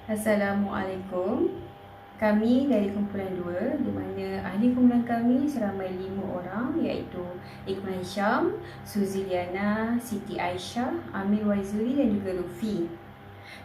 Assalamualaikum. Kami dari kumpulan 2, di mana ahli kumpulan kami seramai 5 orang, iaitu Iqmal Hisham, Suzy Liana, Siti Aisyah, Amir Waizuri dan juga Lufi.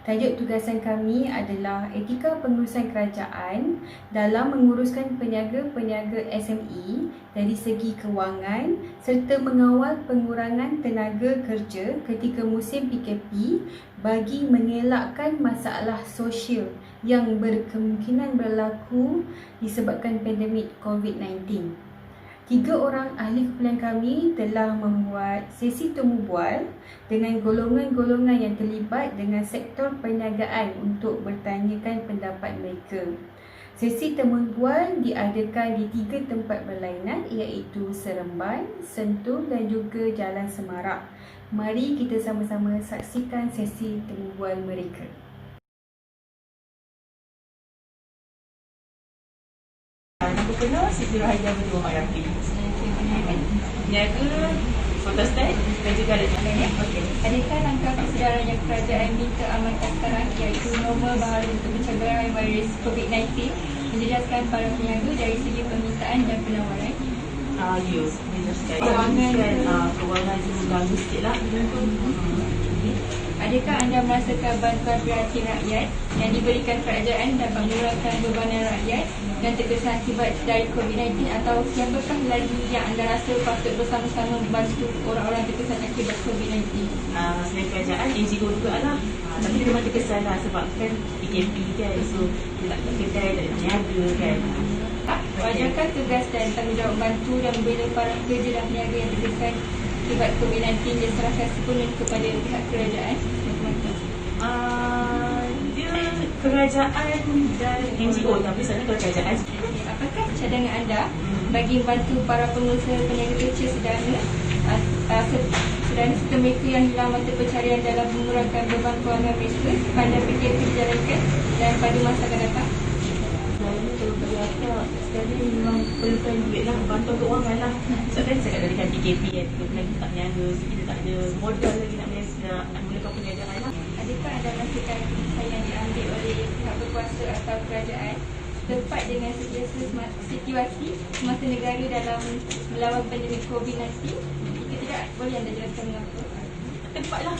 Tajuk tugasan kami adalah etika pengurusan kerajaan dalam menguruskan peniaga-peniaga SME dari segi kewangan serta mengawal pengurangan tenaga kerja ketika musim PKP bagi mengelakkan masalah sosial yang berkemungkinan berlaku disebabkan pandemik COVID-19. 3 orang ahli kumpulan kami telah membuat sesi temu bual dengan golongan-golongan yang terlibat dengan sektor perniagaan untuk bertanyakan pendapat mereka. Sesi temu bual diadakan di 3 tempat berlainan, iaitu Seremban, Sentul dan juga Jalan Semarak. Mari kita sama-sama saksikan sesi temu bual mereka. Nama penuh Siti Rahaya Berdua Mak Yakin. Niaga Photostat dan juga ada jalan. Okey. Adakah langkah kesedaran yang kerajaan minta amalkan sekarang iaitu norma baharu untuk mencegah virus COVID-19 menjejaskan para peniaga dari segi permintaan dan penawaran? Ya, kewangan tu bagus sikit lah. Adakah anda merasakan bantuan berarti rakyat yang diberikan kerajaan dapat mengurangkan bebanan rakyat dan terkesan akibat dari COVID-19, atau siapakah lagi yang anda rasa patut bersama-sama membantu orang-orang terkesan akibat COVID-19? Selain kerajaan, NGO juga lah. Tapi dia memang terkesan lah sebab kan PKP kan. So, dia tak ada kedai, tak ada peniaga kan. Wajarkah tugas dan tanggungjawab bantu dan membela para pekerja dan peniaga yang terkesan akibat COVID-19 diserahkan sepenuhnya kepada pihak kerajaan? Dia kerajaan dan NGO, tapi sebenarnya kerajaan. Apakah cadangan anda bagi membantu para pengusaha peniaga kecil sederhana serta mereka yang hilang mata pencarian dalam mengurangkan beban kewangan mereka pada PKP dijalankan dan pada masa akan datang? Kalau bagi akak, sekarang ni memang perlukan duit lah, bantuan keuangan lah. Sebab kan saya kat dengan PKP kan, 3 bulan kita tak niaga, kita tak ada modal lagi nak mulakan perniagaan lah. Adakah anda merasakan keputusan yang diambil oleh pihak berkuasa atau kerajaan tepat dengan situasi semasa negara dalam melawan pandemik COVID-19? Jika tidak, boleh anda jelaskan mengapa? Tepat lah.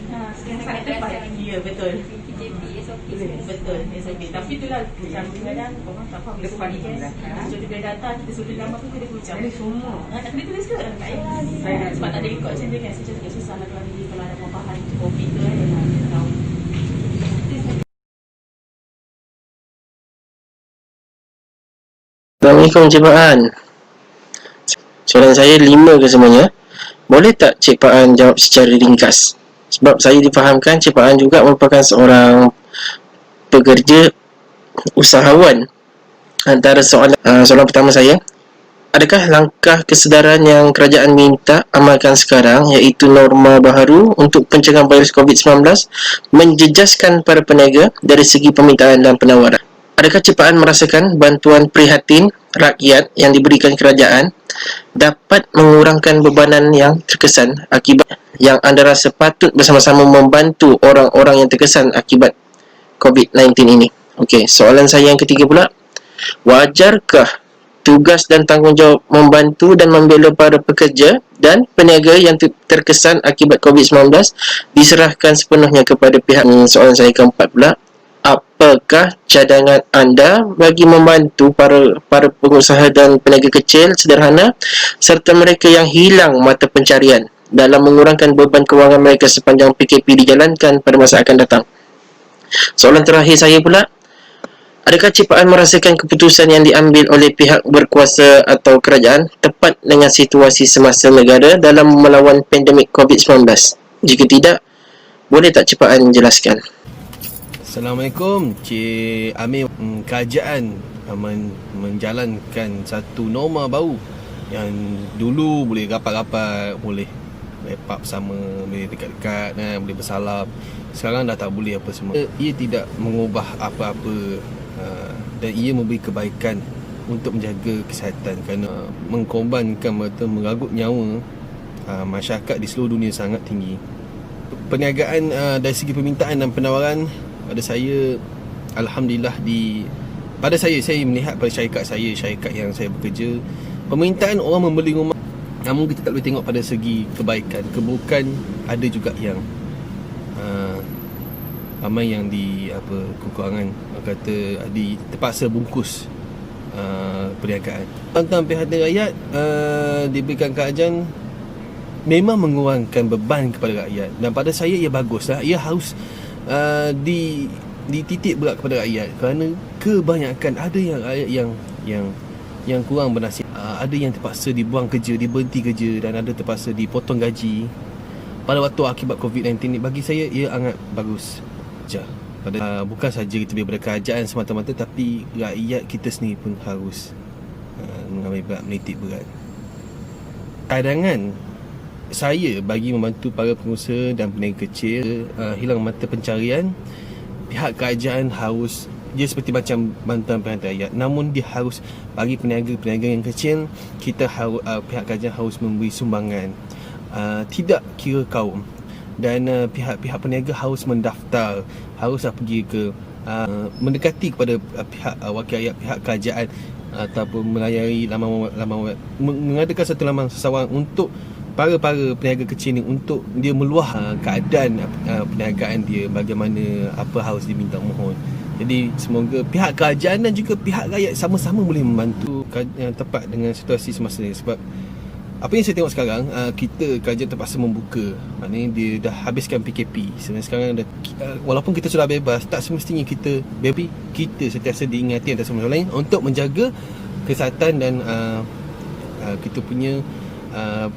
Sekarang Sangat tepat. tepat. Ya, betul. PKP, SOP Betul, SOP. Tapi itulah macam kadang orang tak faham SOP kan. Contoh bila datang, kita suruh nama tu kena ucap. Jadi semua. Tak kena tulis ke? Tak payah. Sebab tak ada rekod macam tu kan. Saya cakap susah lah kalau ada pemahaman kopi tu kan. Dia tahu. Assalamualaikum Cik Pak An. Soalan saya 5 ke semuanya. Boleh tak Cik Pak An jawab secara ringkas? Sebab saya difahamkan Cik Pak An juga merupakan seorang pekerja usahawan. Antara soalan pertama saya, adakah langkah kesedaran yang kerajaan minta amalkan sekarang, iaitu norma baharu untuk pencegahan virus COVID-19 menjejaskan para peniaga dari segi permintaan dan penawaran? Adakah Cik Pak An merasakan bantuan prihatin rakyat yang diberikan kerajaan dapat mengurangkan bebanan yang terkesan akibat yang anda rasa patut bersama-sama membantu orang-orang yang terkesan akibat COVID-19 ini? Okey, soalan saya yang ketiga pula, wajarkah tugas dan tanggungjawab membantu dan membela para pekerja dan peniaga yang terkesan akibat COVID-19 diserahkan sepenuhnya kepada pihak? Soalan saya keempat pula, apakah cadangan anda bagi membantu para pengusaha dan peniaga kecil sederhana serta mereka yang hilang mata pencarian dalam mengurangkan beban kewangan mereka sepanjang PKP dijalankan pada masa akan datang? Soalan terakhir saya pula, adakah Cik Pak An merasakan keputusan yang diambil oleh pihak berkuasa atau kerajaan tepat dengan situasi semasa negara dalam melawan pandemik COVID-19? Jika tidak, boleh tak Cik Pak An jelaskan? Assalamualaikum Cik Amir. Kerajaan menjalankan satu norma baru yang dulu boleh rapat-rapat, boleh lepak bersama, boleh dekat-dekat, boleh bersalam. Sekarang dah tak boleh apa semua. Ia tidak mengubah apa-apa dan ia memberi kebaikan untuk menjaga kesihatan, kerana mengkorbankan mengagut nyawa masyarakat di seluruh dunia sangat tinggi. Perniagaan dari segi permintaan dan penawaran pada saya, alhamdulillah pada saya melihat pada syarikat yang saya bekerja, permintaan orang membeli rumah, namun kita tak boleh tengok pada segi kebaikan, keburukan ada juga yang ramai yang kekurangan, kata terpaksa bungkus perniagaan. Tentang pihak rakyat diberikan kerajaan memang mengurangkan beban kepada rakyat, dan pada saya ia baguslah. Ia harus dititik berat kepada rakyat, kerana kebanyakan ada yang rakyat yang kurang bernasib. Ada yang terpaksa dibuang kerja, diberhenti kerja, dan ada terpaksa dipotong gaji pada waktu akibat COVID-19 ni. Bagi saya ia sangat bagus je. Bukan saja kita daripada kerajaan semata-mata, tapi rakyat kita sendiri pun harus mengambil berat, menitik berat. Cadangan saya bagi membantu para pengusaha dan peniaga kecil hilang mata pencarian, pihak kerajaan harus, dia seperti macam bantuan pihak rakyat, namun dia harus bagi peniaga yang kecil, kita harus pihak kerajaan harus memberi sumbangan, tidak kira kaum, dan pihak peniaga harus mendaftar, haruslah pergi ke mendekati kepada pihak wakil rakyat, pihak kerajaan, ataupun melayari laman mengadakan satu laman seseorang untuk para peniaga kecil ni, untuk dia meluah keadaan perniagaan dia, bagaimana, apa harus diminta mohon. Jadi semoga pihak kerajaan dan juga pihak rakyat sama-sama boleh membantu yang tepat dengan situasi semasa ni. Sebab apa yang saya tengok sekarang, kerajaan terpaksa membuka, maknanya dia dah habiskan PKP. Sekarang dah, walaupun kita sudah bebas, tak semestinya kita bebas. Kita sentiasa diingati antara sama lain untuk menjaga kesihatan dan kita punya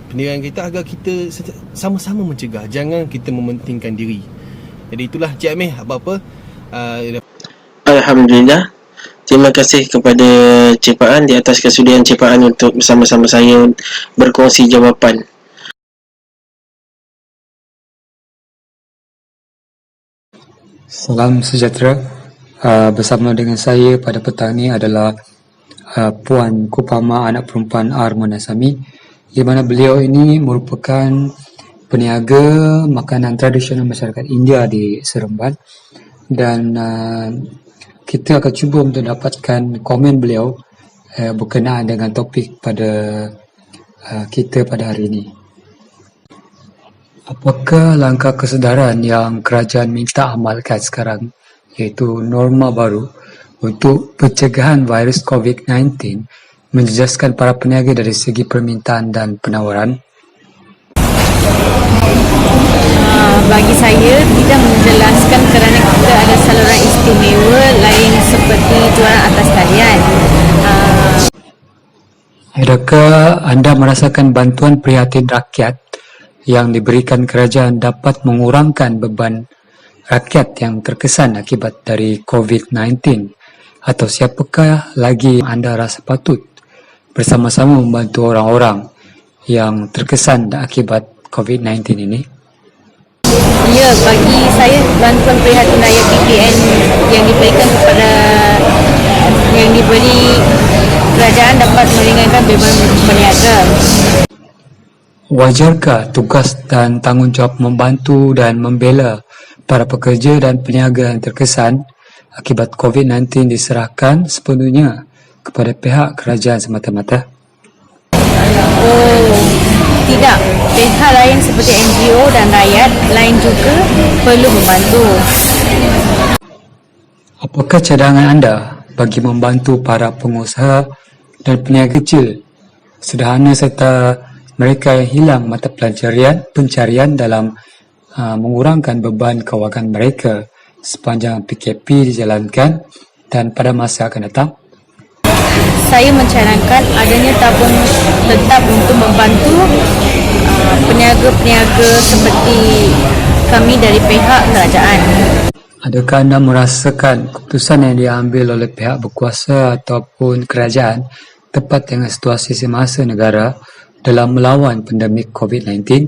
pendirian kita, agar kita sama-sama mencegah, jangan kita mementingkan diri. Jadi itulah Cik Amir, apa-apa Alhamdulillah. Terima kasih kepada Cik Paan di atas kesudian Cik Paan untuk bersama-sama saya berkongsi jawapan. Salam sejahtera. Bersama dengan saya pada petang ini adalah Puan Kupama, anak perempuan R. Monasami, di mana beliau ini merupakan peniaga makanan tradisional masyarakat India di Seremban, dan kita akan cuba untuk dapatkan komen beliau berkenaan dengan topik pada kita pada hari ini. Apakah langkah kesedaran yang kerajaan minta amalkan sekarang, iaitu norma baru untuk pencegahan virus COVID-19, menjejaskan para peniaga dari segi permintaan dan penawaran? Bagi saya tidak menjelaskan, kerana kita ada saluran istimewa lain seperti jualan atas talian. Adakah anda merasakan bantuan prihatin rakyat yang diberikan kerajaan dapat mengurangkan beban rakyat yang terkesan akibat dari COVID-19? Atau siapakah lagi anda rasa patut bersama-sama membantu orang-orang yang terkesan akibat COVID-19 ini? Ya, bagi saya bantuan prihatin rakyat BPN yang diberikan yang diberi kerajaan dapat meringankan beban peniaga. Wajarkah tugas dan tanggungjawab membantu dan membela para pekerja dan peniaga yang terkesan akibat COVID-19 diserahkan sepenuhnya kepada pihak kerajaan semata-mata? Tidak, pihak lain seperti NGO dan rakyat lain juga perlu membantu. Apakah cadangan anda bagi membantu para pengusaha dan peniaga kecil sederhana serta mereka yang hilang mata pencarian dalam mengurangkan beban kewangan mereka sepanjang PKP dijalankan dan pada masa akan datang? Saya mencarankan adanya tabung tetap untuk membantu peniaga-peniaga seperti kami dari pihak kerajaan. Adakah anda merasakan keputusan yang diambil oleh pihak berkuasa ataupun kerajaan tepat dengan situasi semasa negara dalam melawan pandemik COVID-19?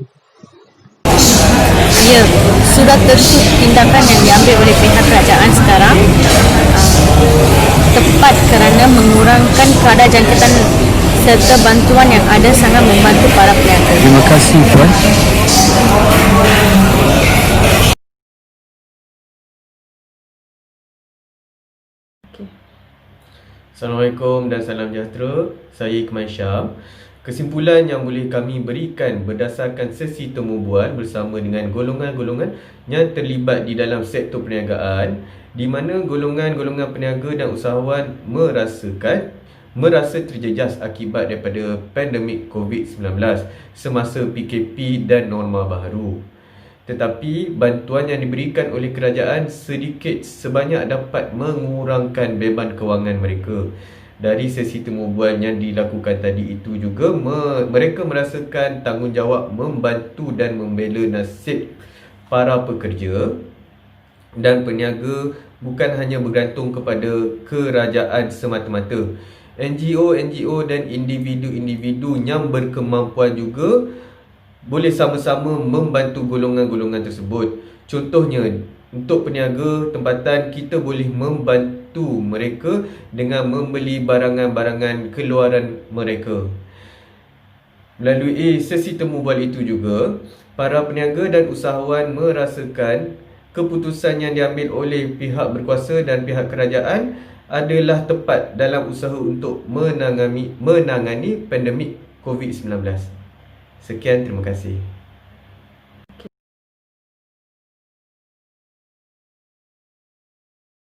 Ya, sudah tentu tindakan yang diambil oleh pihak kerajaan sekarang tepat kerana mengurangkan kadar jangkitan serta bantuan yang ada sangat membantu para peniaga. Terima kasih, Puan. Assalamualaikum dan salam sejahtera. Saya Ikmal Syam. Kesimpulan yang boleh kami berikan berdasarkan sesi temu bual bersama dengan golongan-golongan yang terlibat di dalam sektor perniagaan, di mana golongan-golongan peniaga dan usahawan merasa terjejas akibat daripada pandemik COVID-19 semasa PKP dan norma baharu. Tetapi bantuan yang diberikan oleh kerajaan sedikit sebanyak dapat mengurangkan beban kewangan mereka. Dari sesi temu bual yang dilakukan tadi itu juga mereka merasakan tanggungjawab membantu dan membela nasib para pekerja dan peniaga, bukan hanya bergantung kepada kerajaan semata-mata. NGO dan individu-individu yang berkemampuan juga boleh sama-sama membantu golongan-golongan tersebut. Contohnya, untuk peniaga tempatan, kita boleh membantu mereka dengan membeli barangan-barangan keluaran mereka. Melalui sesi temu bual itu juga, para peniaga dan usahawan merasakan keputusan yang diambil oleh pihak berkuasa dan pihak kerajaan adalah tepat dalam usaha untuk menangani pandemik COVID-19. Sekian, terima kasih.